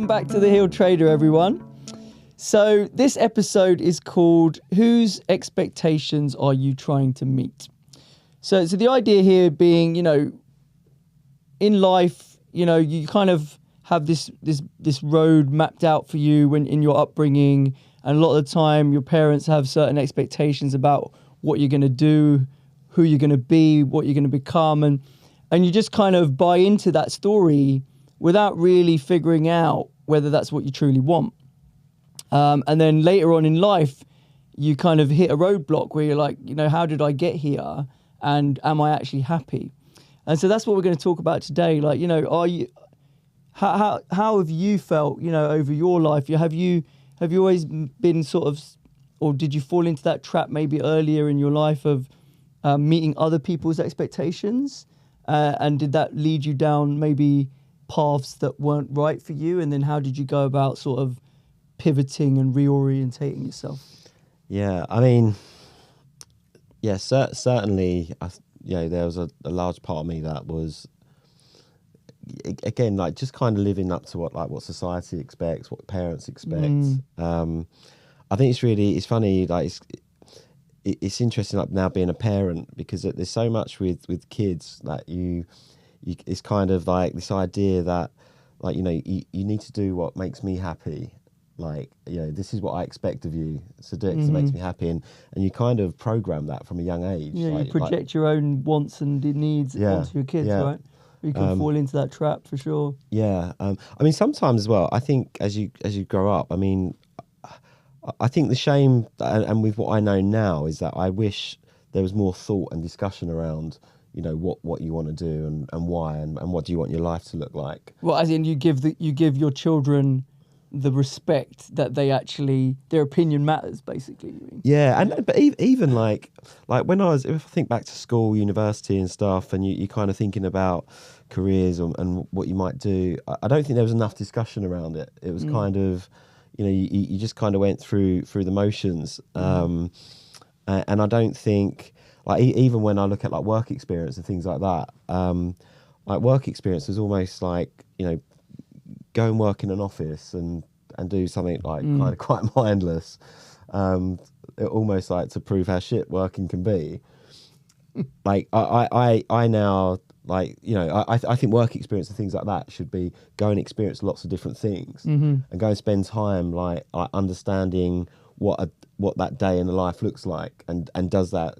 Welcome back to The Healed Trader, everyone. So this episode is called Whose Expectations Are You Trying to Meet? So the idea here being, in life, you kind of have this road mapped out for you when in your upbringing, and a lot of the time your parents have certain expectations about what you're going to do, who you're going to be, what you're going to become, and you just kind of buy into that story without really figuring out whether that's what you truly want. And then later on in life, you kind of hit a roadblock where you're like, how did I get here? And am I actually happy? And so that's what we're going to talk about today. Like, how have you felt, over your life? Have you always been sort of, or did you fall into that trap maybe earlier in your life of meeting other people's expectations? And did that lead you down maybe paths that weren't right for you? And then how did you go about sort of pivoting and reorientating yourself? Yeah, I mean, certainly, there was a large part of me that was, again, like just kind of living up to what society expects, what parents expect. I think it's funny, like it's interesting, like now being a parent, because there's so much with kids that you it's kind of like this idea that, like, you need to do what makes me happy. Like, this is what I expect of you, so do it because it makes me happy, and you kind of program that from a young age. Yeah, you project your own wants and needs onto your kids, right? You can fall into that trap for sure. Yeah, I mean, sometimes as well, I think as you grow up, I mean, I think the shame, and with what I know now, is that I wish there was more thought and discussion around, what you want to do and why, and what do you want your life to look like. Well, as in you give your children the respect that they actually, their opinion matters, basically. You mean? Yeah, but even like when if I think back to school, university and stuff, and you kind of thinking about careers and what you might do, I don't think there was enough discussion around it. It was kind of, you just kind of went through the motions, and I don't think, like, even when I look at like work experience and things like that, like work experience was almost like, go and work in an office and do something like kind of quite mindless, almost like to prove how shit working can be. Like I now, like, I think work experience and things like that should be go and experience lots of different things, and go and spend time like understanding what that day in the life looks like, and does that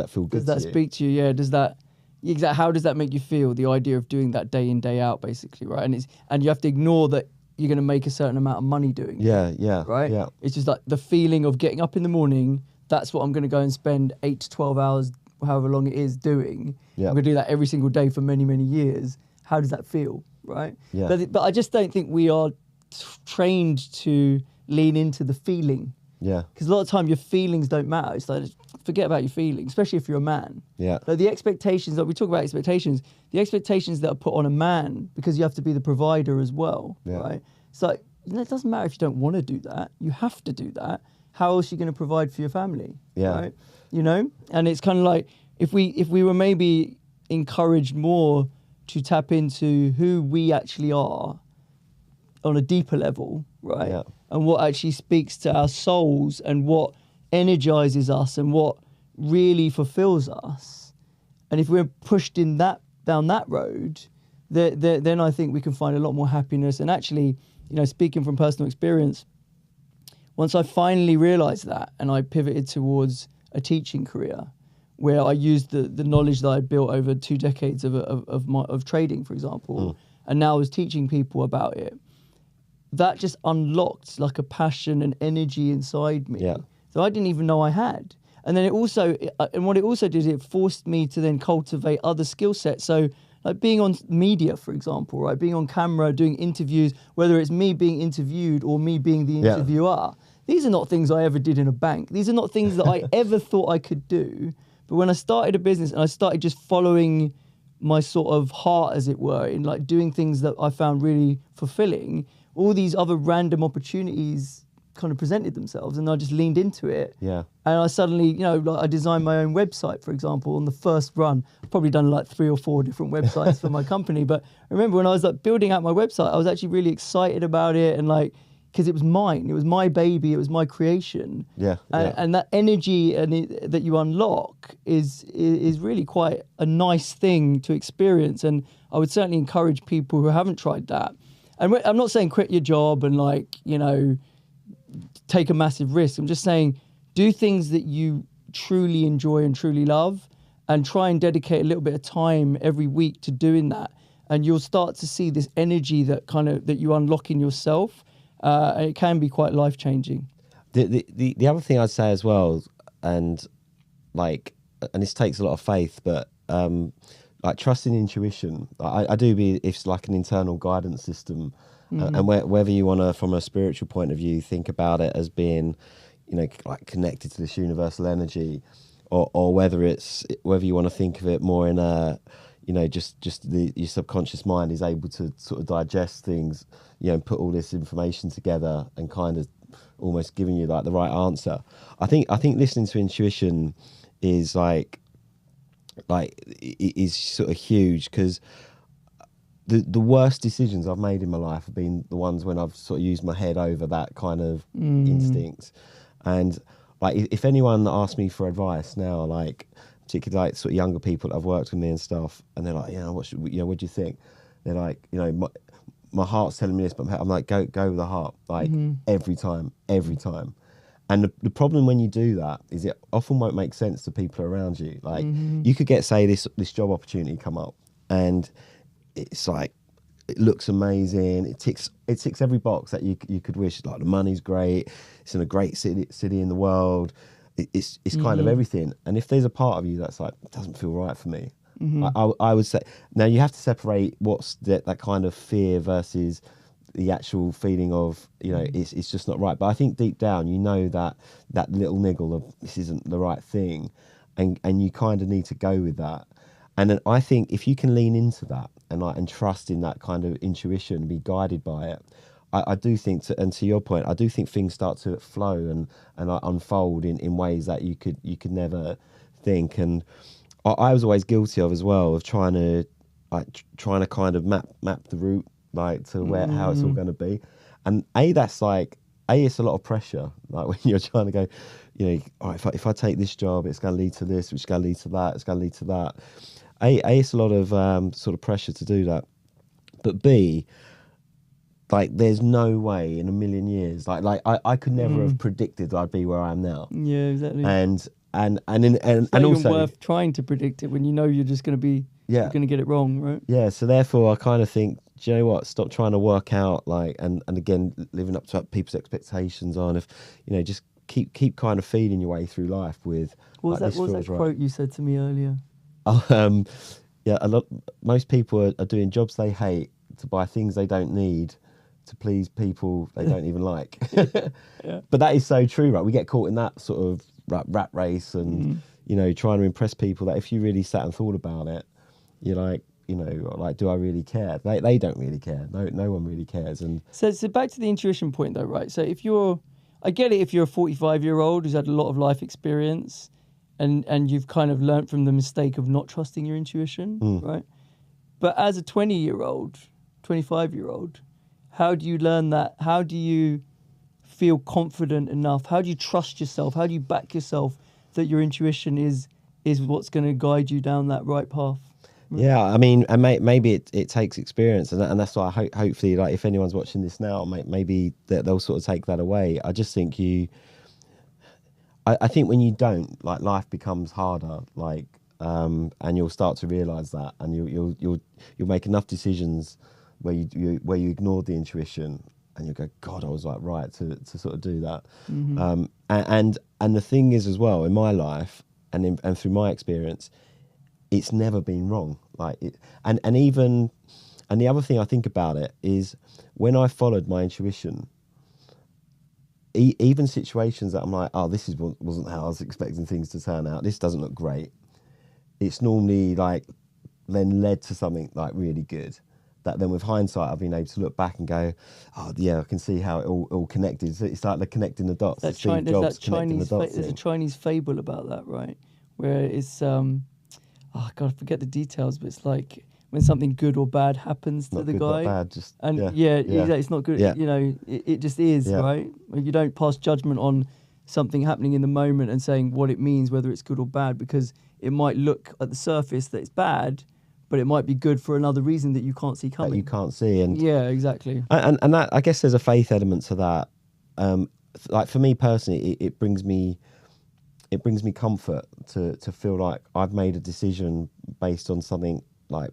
feel good? Does that speak to you? Yeah. How does that make you feel? The idea of doing that day in, day out, basically, right? And you have to ignore that you're going to make a certain amount of money doing it. Yeah. Right? Yeah. It's just like the feeling of getting up in the morning, that's what I'm going to go and spend 8 to 12 hours, however long it is, doing. Yeah. I'm going to do that every single day for many, many years. How does that feel, right? Yeah. But I just don't think we are trained to lean into the feeling. Yeah. Because a lot of time your feelings don't matter. It's like, forget about your feelings, especially if you're a man. Yeah. Like the expectations that we talk about, the expectations that are put on a man, because you have to be the provider as well, right? So it doesn't matter if you don't want to do that. You have to do that. How else are you going to provide for your family? Yeah. Right? And it's kind of like if we were maybe encouraged more to tap into who we actually are on a deeper level, right? Yeah. And what actually speaks to our souls and what energizes us and what really fulfills us. And if we're pushed down that road, then I think we can find a lot more happiness. And actually, speaking from personal experience, once I finally realized that and I pivoted towards a teaching career where I used the knowledge that I built over 2 decades of trading, for example, and now I was teaching people about it, that just unlocked like a passion and energy inside me that I didn't even know I had. And then what it also did, it forced me to then cultivate other skill sets. So like being on media, for example, right? Being on camera, doing interviews, whether it's me being interviewed or me being the interviewer, these are not things I ever did in a bank. These are not things that I ever thought I could do. But when I started a business and I started just following my sort of heart, as it were, in like doing things that I found really fulfilling, all these other random opportunities kind of presented themselves, and I just leaned into it. Yeah. And I suddenly, like I designed my own website, for example, on the first run. I've probably done like 3 or 4 different websites for my company. But I remember when I was like building out my website, I was actually really excited about it, and like, because it was mine, it was my baby, it was my creation. Yeah. And that energy that you unlock is really quite a nice thing to experience. And I would certainly encourage people who haven't tried that. And I'm not saying quit your job and like, take a massive risk. I'm just saying do things that you truly enjoy and truly love, and try and dedicate a little bit of time every week to doing that. And you'll start to see this energy that you unlock in yourself. And it can be quite life-changing. The other thing I'd say as well, and this takes a lot of faith, but like trusting intuition. I do believe it's like an internal guidance system, and whether you want to, from a spiritual point of view, think about it as being, like connected to this universal energy, or whether you want to think of it more in a, your subconscious mind is able to sort of digest things, and put all this information together and kind of almost giving you like the right answer. I think listening to intuition is is sort of huge, because the worst decisions I've made in my life have been the ones when I've sort of used my head over that kind of instinct. And like, if anyone asks me for advice now, like particularly like sort of younger people that have worked with me and stuff, and they're like, what do you think? They're like, my heart's telling me this, but I'm like, go with the heart, like every time. And the problem when you do that is it often won't make sense to people around you. Like you could get, say, this job opportunity come up, and it's like, it looks amazing. It ticks every box that you could wish. Like the money's great. It's in a great city in the world. It's kind of everything. And if there's a part of you that's like, it doesn't feel right for me, I would say, now you have to separate what's that kind of fear versus the actual feeling of, it's just not right. But I think deep down, that little niggle of this isn't the right thing, and you kind of need to go with that. And then I think if you can lean into that and trust in that kind of intuition, be guided by it, I do think, to your point, I do think things start to flow and unfold in ways that you could never think. And I was always guilty of as well, of trying to kind of map the route, like to how it's all going to be. And it's a lot of pressure, like when you're trying to go, all right, if I take this job, it's going to lead to this, which is going to lead to that, it's going to lead to that. It's a lot of sort of pressure to do that. But B, like, there's no way in a million years, like I could never have predicted that I'd be where I am now. Yeah, exactly. And it's not also even worth trying to predict it when you're just going to be you're going to get it wrong, right? Yeah. So therefore, I kind of think, do you know what? Stop trying to work out and again living up to people's expectations on just keep kind of feeling your way through life with. What was that quote you said to me earlier? Most people are doing jobs they hate to buy things they don't need to please people they don't even like. Yeah. But that is so true, right? We get caught in that sort of rat race and trying to impress people, that if you really sat and thought about it, you're like, do I really care? They don't really care. No one really cares. And so back to the intuition point though, right? So I get it if you're a 45-year-old who's had a lot of life experience and you've kind of learnt from the mistake of not trusting your intuition, right? But as a 20-year-old, 25-year-old, how do you learn that? How do you feel confident enough? How do you trust yourself? How do you back yourself that your intuition is what's going to guide you down that right path? Yeah, I mean, and maybe it takes experience, and that's why hopefully, like, if anyone's watching this now, maybe they'll sort of take that away. I just think I think when you don't, like, life becomes harder, like, and you'll start to realise that, and you'll make enough decisions where you ignore the intuition, and you go, God, I was like right to sort of do that. And the thing is as well, in my life and through my experience, it's never been wrong. Like and the other thing I think about it is when I followed my intuition, even situations that I'm like, oh, this wasn't how I was expecting things to turn out. This doesn't look great. It's normally like then led to something like really good. that then with hindsight I've been able to look back and go, oh yeah, I can see how it all connected. So it's like the connecting the dots. That Steve Jobs connecting the dots. There's a Chinese fable about that, right? Where it's oh God, I forget the details, but it's like when something good or bad happens to Not the good, guy, not bad, just and it's not good. Yeah. You know, it just is, right? You don't pass judgment on something happening in the moment and saying what it means, whether it's good or bad, because it might look at the surface that it's bad, but it might be good for another reason that you can't see coming. That you can't see, and yeah, exactly. And that, I guess there's a faith element to that. Like for me personally, it brings me comfort to feel like I've made a decision based on something like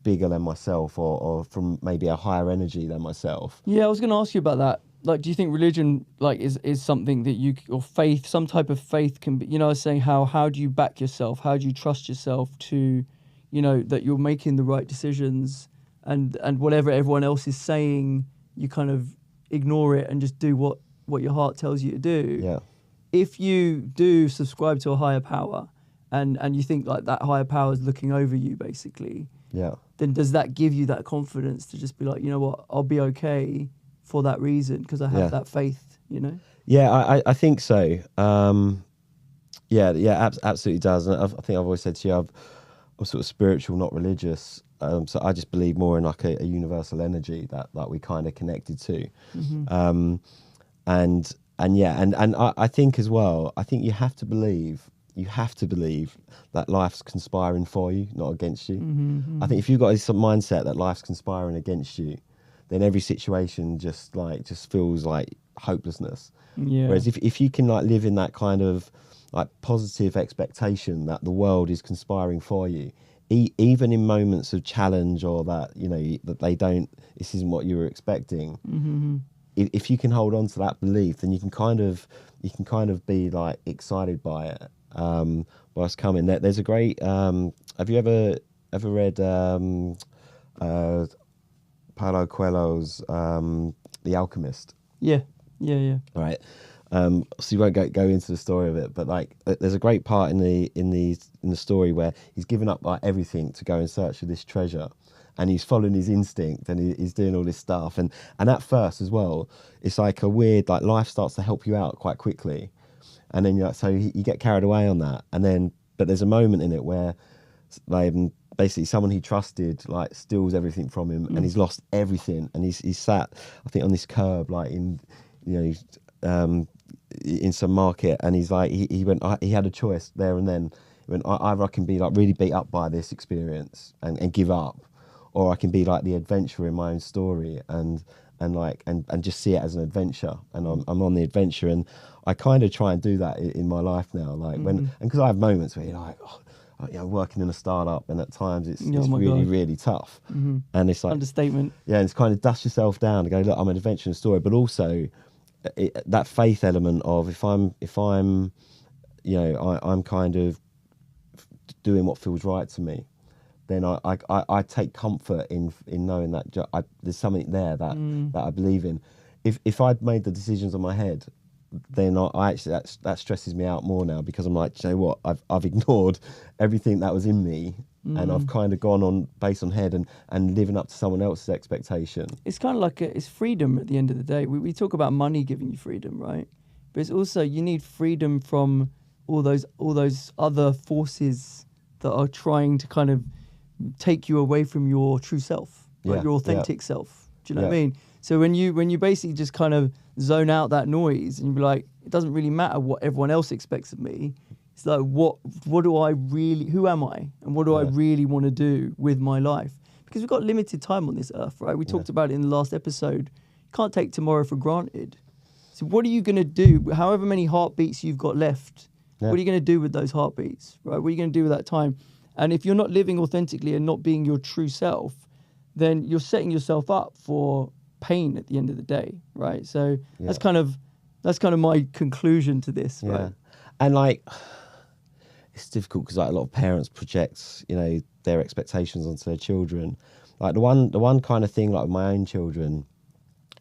bigger than myself, or from maybe a higher energy than myself. Yeah, I was going to ask you about that. Like, do you think religion is something that you, or faith, some type of faith can be, I was saying how do you back yourself? How do you trust yourself to, that you're making the right decisions, and whatever everyone else is saying, you kind of ignore it and just do what your heart tells you to do. Yeah. If you do subscribe to a higher power and you think like that higher power is looking over you basically, then does that give you that confidence to just be like, you know what, I'll be okay for that reason because I have that faith, Yeah, I think so. Absolutely does. And I think I've always said to you, I'm sort of spiritual, not religious. So I just believe more in like a universal energy that we kind of connected to. Mm-hmm. And I think as well, I think you have to believe that life's conspiring for you, not against you. Mm-hmm. I think if you've got this mindset that life's conspiring against you, then every situation just feels like hopelessness. Yeah. Whereas if you can like live in that kind of like positive expectation that the world is conspiring for you, even in moments of challenge, or that that this isn't what you were expecting. Mm-hmm. If you can hold on to that belief, then you can kind of be like excited by it. What's coming? There's a great. Have you ever read Paulo Coelho's The Alchemist? Yeah. All right. So you won't go into the story of it, but like there's a great part in the story where he's given up like everything to go in search for this treasure, and he's following his instinct, and he's doing all this stuff, and at first as well, it's like a weird, like life starts to help you out quite quickly, and then you get carried away on that, but there's a moment in it where like basically someone he trusted like steals everything from him, and he's lost everything, and he's sat I think on this curb like in in some market, and he's like he went, he had a choice there and then. He went, either I can be like really beat up by this experience and give up, or I can be like the adventurer in my own story and just see it as an adventure, and I'm on the adventure, and I kind of try and do that in my life now, like and because I have moments where you're like, working in a startup, and at times it's really, really tough, and it's like understatement. Yeah, and it's kind of dust yourself down and go, look, I'm an adventure in a story, but also that faith element of if I'm I'm kind of doing what feels right to me, then I take comfort in knowing that there's something there that I believe in. If I'd made the decisions on my head, then I actually that stresses me out more now, because I'm like, you know what, I've ignored everything that was in me, and I've kind of gone on based on head and living up to someone else's expectation. It's kind of like it's freedom at the end of the day. We talk about money giving you freedom, right? But it's also, you need freedom from all those other forces that are trying to kind of take you away from your true self, like your authentic self. Do you know what I mean? So when you basically just kind of zone out that noise and you be like, it doesn't really matter what everyone else expects of me. It's like, who am I? And what do I really want to do with my life? Because we've got limited time on this earth, right? We talked about it in the last episode. You can't take tomorrow for granted. So what are you going to do? However many heartbeats you've got left, what are you going to do with those heartbeats, right? What are you going to do with that time? And if you're not living authentically and not being your true self, then you're setting yourself up for pain at the end of the day, right? So that's kind of my conclusion to this, right? And like, it's difficult because like a lot of parents project, their expectations onto their children. Like the one kind of thing like with my own children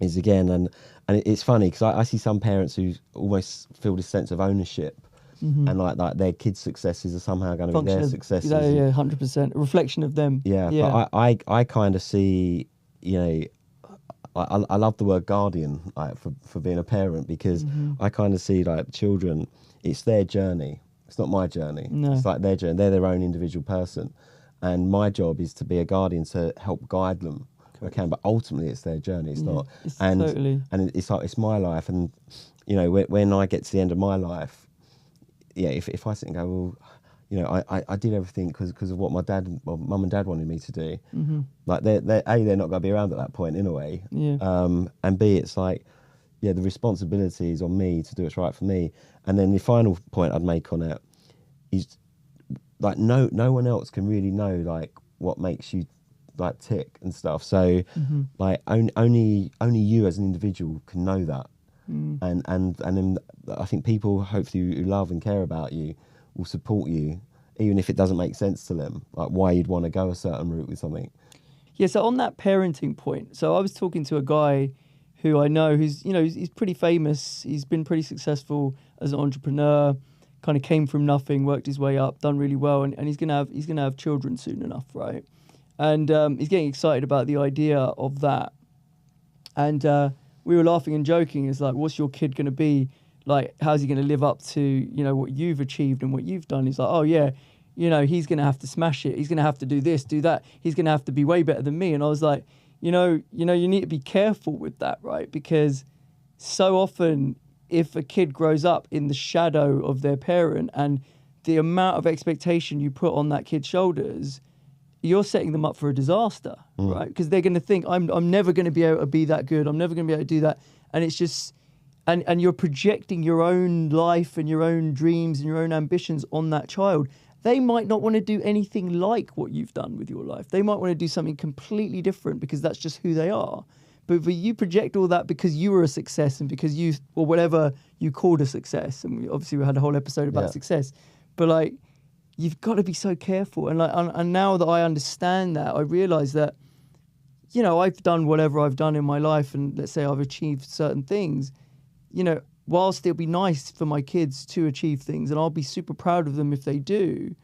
is, again, and it's funny because I see some parents who almost feel this sense of ownership and like their kids' successes are somehow going to be their successes. Yeah, 100%. A reflection of them. Yeah. But I kind of see, you know, I love the word guardian, like, for being a parent, because I kind of see, like, children, it's their journey. It's not my journey. No. It's like their journey. They're their own individual person. And my job is to be a guardian to help guide them where I can. But ultimately, it's their journey. It's not. Totally. And it's like, it's my life. And, you know, when I get to the end of my life, yeah, if I sit and go, well, you know, I did everything because of what mum and dad wanted me to do. Like, they're not going to be around at that point in a way. Yeah. And B, it's like, yeah, the responsibility is on me to do what's right for me. And then the final point I'd make on it is, like, no one else can really know, like, what makes you, like, tick and stuff. So like only you as an individual can know that. And then I think people, hopefully, who love and care about you will support you, even if it doesn't make sense to them, like why you'd want to go a certain route with something. Yeah, so on that parenting point, so I was talking to a guy who I know who's, you know, he's pretty famous. He's been pretty successful as an entrepreneur, kind of came from nothing, worked his way up, done really well, and he's gonna have children soon enough, right? And he's getting excited about the idea of that. And we were laughing and joking. It's like, what's your kid gonna be? Like, how's he gonna live up to, you know, what you've achieved and what you've done? He's like, oh yeah, you know, he's gonna have to smash it. He's gonna have to do this, do that. He's gonna have to be way better than me. And I was like, you know, you need to be careful with that, right? Because so often, if a kid grows up in the shadow of their parent and the amount of expectation you put on that kid's shoulders, you're setting them up for a disaster, right? Because they're going to think, I'm never going to be able to be that good. I'm never going to be able to do that. And it's just, and you're projecting your own life and your own dreams and your own ambitions on that child. They might not want to do anything like what you've done with your life. They might want to do something completely different because that's just who they are. But you project all that because you were a success and because you, or whatever you called a success. And we had a whole episode about success. But like, you've got to be so careful. And like, and now that I understand that, I realize that, you know, I've done whatever I've done in my life, and let's say I've achieved certain things, you know, whilst it'll be nice for my kids to achieve things, and I'll be super proud of them if they do,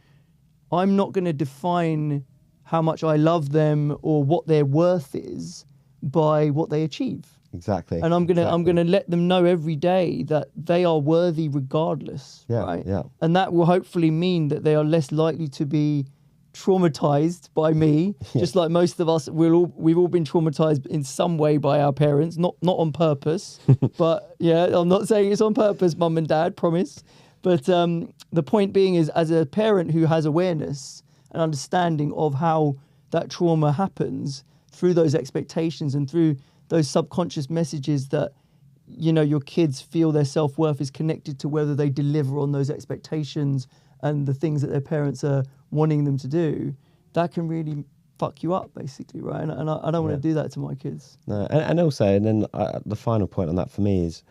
I'm not going to define how much I love them or what their worth is by what they achieve. Exactly. And I'm gonna let them know every day that they are worthy regardless. Right? Yeah. And that will hopefully mean that they are less likely to be traumatized by me. Just like most of us, we've all been traumatized in some way by our parents, not on purpose. But yeah, I'm not saying it's on purpose, mum and dad, promise. But the point being is, as a parent who has awareness and understanding of how that trauma happens through those expectations and through those subconscious messages that, you know, your kids feel their self-worth is connected to whether they deliver on those expectations and the things that their parents are wanting them to do, that can really fuck you up, basically, right? And I don't want to do that to my kids. No, and also, and then the final point on that for me is,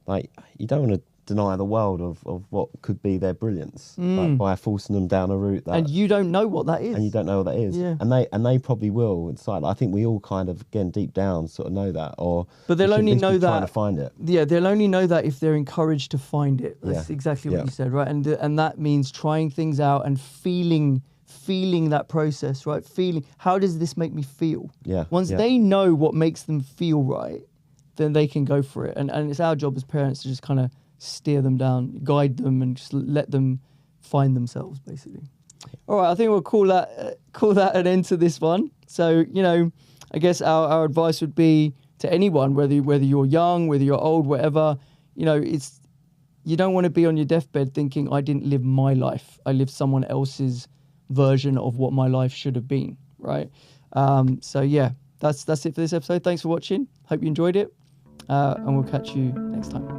like, you don't want to deny the world of what could be their brilliance, like, by forcing them down a route that, and you don't know what that is. And you don't know what that is. Yeah. And they probably will inside. I think we all kind of, again, deep down sort of know that, but they'll only know that trying to find it. Yeah, they'll only know that if they're encouraged to find it. That's exactly what you said, right? And that means trying things out and feeling that process, right? Feeling, how does this make me feel? Yeah. Once they know what makes them feel right, then they can go for it. And it's our job as parents to just kind of steer them down, guide them, and just let them find themselves, basically. All right, I think we'll call that an end to this one. So, you know, I guess our advice would be to anyone, whether you're young, whether you're old, whatever, you know, you don't want to be on your deathbed thinking, I didn't live my life. I lived someone else's version of what my life should have been, right? So yeah, that's it for this episode. Thanks for watching. Hope you enjoyed it, and we'll catch you next time.